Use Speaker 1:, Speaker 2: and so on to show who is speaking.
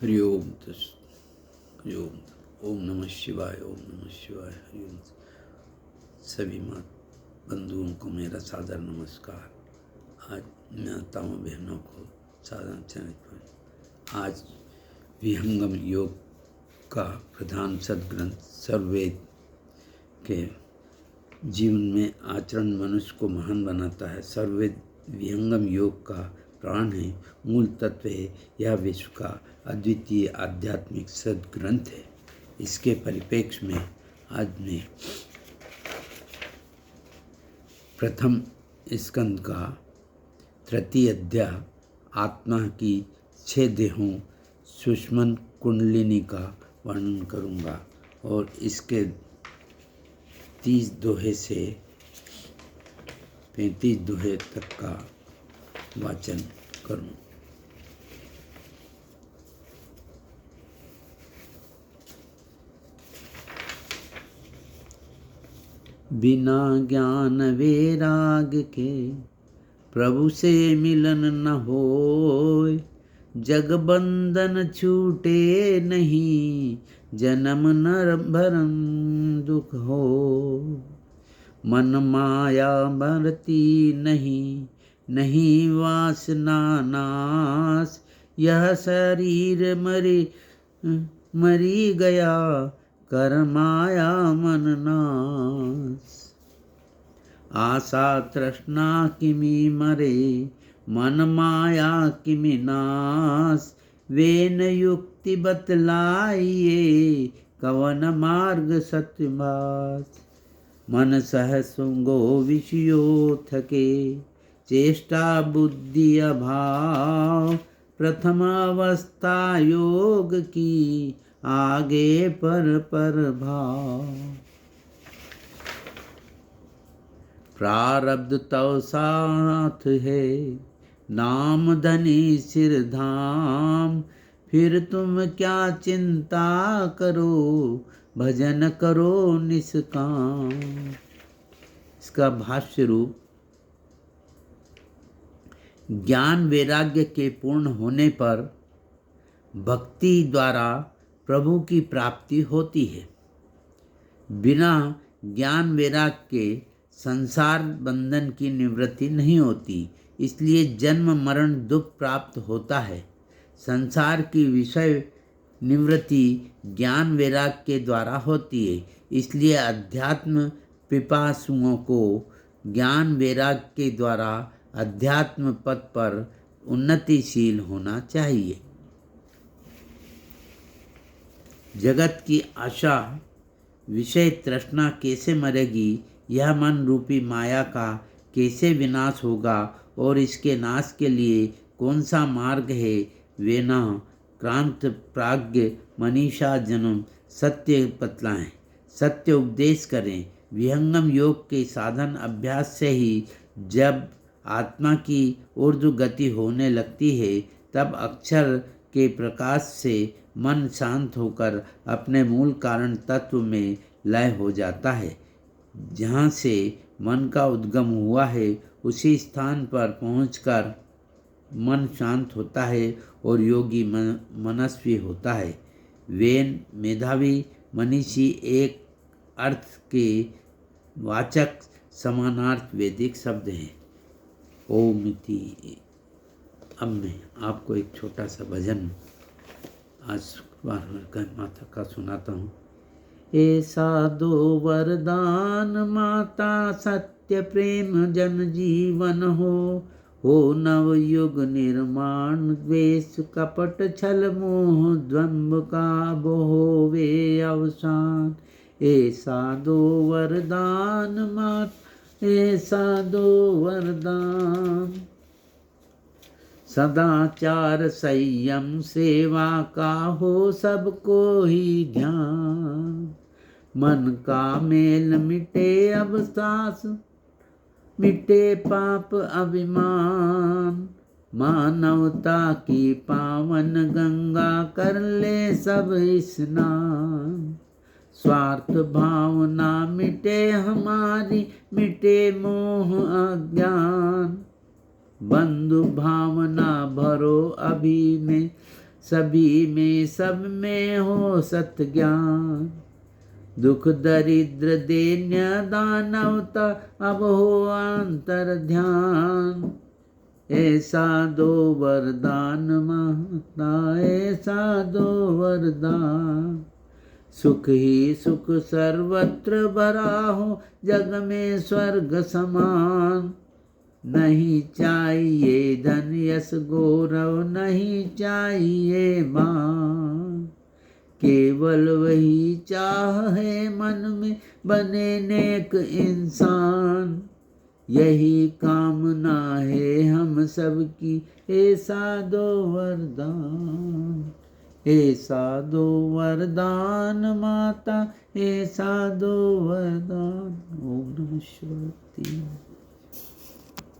Speaker 1: हरिओम हरिओम। ओम नमः शिवाय, ओम नमः शिवाय, हरिओम। सभी माँ बंधुओं को मेरा सादर नमस्कार। आज माताओं बहनों को सादर चरण पर। आज विहंगम योग का प्रधान सद्ग्रंथ सर्ववेद के जीवन में आचरण मनुष्य को महान बनाता है। सर्ववेद विहंगम योग का प्राण है, मूल तत्व है। यह विश्व का अद्वितीय आध्यात्मिक सद्ग्रंथ है। इसके परिप्रेक्ष्य में आज मैं प्रथम स्कंद का तृतीय अध्याय आत्मा की 6 देहों सुषुम्ना कुंडलिनी का वर्णन करूंगा और इसके 30 दोहे से 35 दोहे तक का वाचन करूं। बिना ज्ञान वैराग के प्रभु से मिलन न होय। जग बंधन छूटे नहीं, जन्म नर भरम दुख हो। मन माया मरती नहीं, नहीं वासना नाश। यह शरीर मरी गया, कर माया मन नाश। आशा तृष्णा किमि मरे, मन माया किमि नाश। वेन युक्ति बतलाइए, कवन मार्ग सत्यवास। मन सहसुंगो विषयो थके, चेष्टा बुद्धि अभाव। प्रथम अवस्था योग की, आगे पर भाव। प्रारब्ध तव साथ है, नाम धनी सिर धाम। फिर तुम क्या चिंता करो, भजन करो निष्काम। इसका भाष्य रूप। ज्ञान वैराग्य के पूर्ण होने पर भक्ति द्वारा प्रभु की प्राप्ति होती है। बिना ज्ञान वैराग्य के संसार बंधन की निवृत्ति नहीं होती, इसलिए जन्म मरण दुख प्राप्त होता है। संसार की विषय निवृत्ति ज्ञान वैराग्य के द्वारा होती है, इसलिए अध्यात्म पिपासुओं को ज्ञान वैराग्य के द्वारा अध्यात्म पथ पर उन्नतिशील होना चाहिए। जगत की आशा विषय तृष्णा कैसे मरेगी, यह मन रूपी माया का कैसे विनाश होगा और इसके नाश के लिए कौन सा मार्ग है, वे न क्रांत प्राज्ञ मनीषा जन्म सत्य बतलाएं, सत्य उपदेश करें। विहंगम योग के साधन अभ्यास से ही जब आत्मा की ऊर्ध्व गति होने लगती है, तब अक्षर के प्रकाश से मन शांत होकर अपने मूल कारण तत्व में लय हो जाता है। जहाँ से मन का उद्गम हुआ है, उसी स्थान पर पहुंचकर मन शांत होता है और योगी मनस्वी होता है। वेन मेधावी मनीषी एक अर्थ के वाचक समानार्थ वैदिक शब्द हैं। ओम इति। अब मैं आपको एक छोटा सा भजन आज माता का सुनाता हूँ। ऐसा दो वरदान माता, सत्य प्रेम जन जीवन हो नवयुग निर्माण। द्वेष कपट छल मोह द्वंद्व का होवे अवसान। ऐसा दो वरदान माता, ऐसा दो वरदान। सदाचार संयम सेवा का हो सबको ही ध्यान। मन का मेल मिटे अब सास, मिटे पाप अभिमान। मानवता की पावन गंगा कर ले सब स्नान। स्वार्थ भावना मिटे हमारी, मिटे मोह अज्ञान। बंधु भावना भरो अभी में, सभी में सब में हो सत ज्ञान। दुख दरिद्र दैन्य दानवता अब हो अंतर ध्यान। ऐसा दो वरदान माता, ऐसा दो वरदान। सुख ही सुख सर्वत्र भरा हो, जग में स्वर्ग समान। नहीं चाहिए धन यश गौरव, नहीं चाहिए मान। केवल वही चाह है मन में, बने नेक इंसान। यही कामना है हम सबकी, ऐसा दो वरदान। ऐसा दो वरदान माता, ऐसा दो वरदान। ओम नमः शिवाय।